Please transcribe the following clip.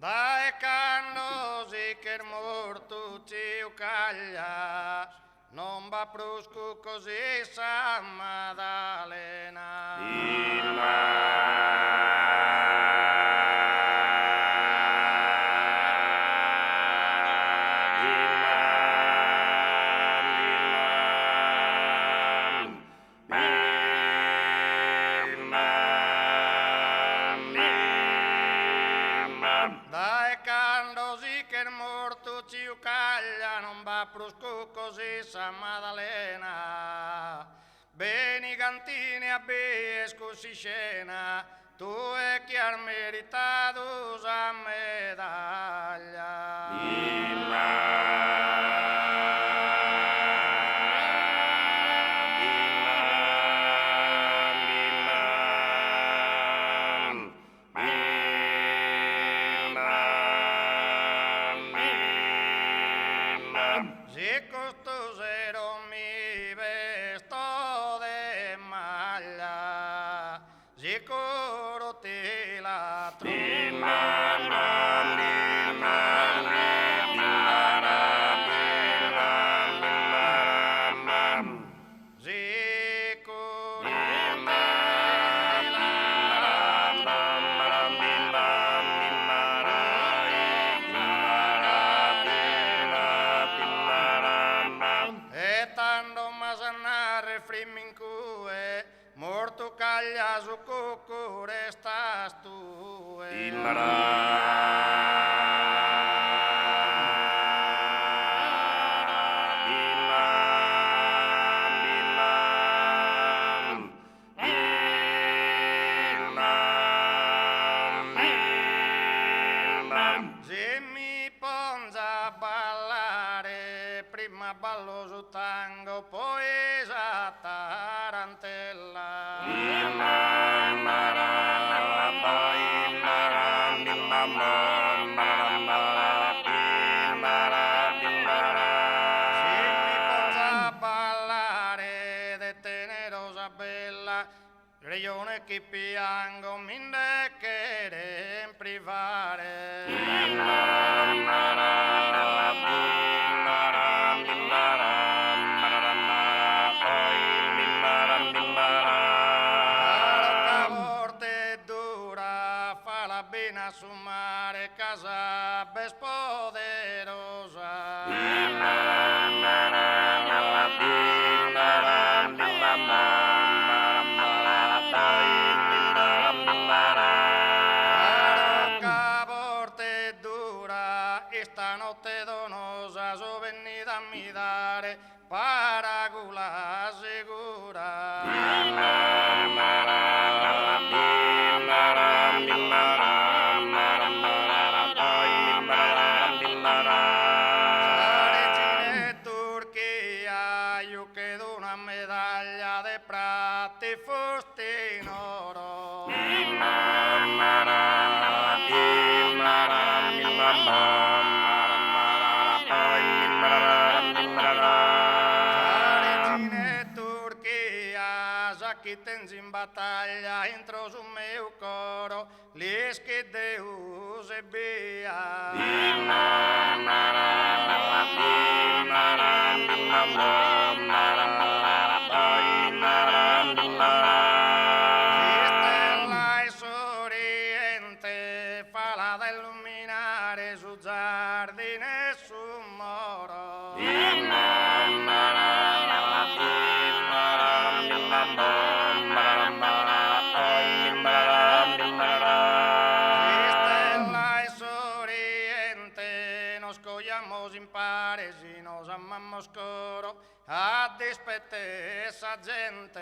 Dai candosi che il morto ci ucaglia, non va brusco così San Maddalena. Dai candosi che il morto ci ucaglia, non va brusco così San Maddalena. Beni cantini a be scusi scena, tu è chi ha meritato la medaglia. Se costosero mi vesto de maglia, se coro te la Frimmincue, morto caglia su cuccu restas tu. Se mi ponza a ballare, prima ballo su tango, poi esa tarantella. Se mi ponza a ballare de tenerosa bella, regione che piango, minde che privare. Bena su mare, casa bes poderosa. Caborte dura, esta notte donosa, so venida a mi dare, para gula segura. Io chiedo una medaglia de prata e fusti in oro. Regine Turchia, già chi tens in battaglia, entro su meu coro, li che Deus e via. Stella e sorriente, fala da illuminare su giardine e su moro. Stella e sorriente, nos cogliamos in pares y nos amamos coro, a dispete esa gente.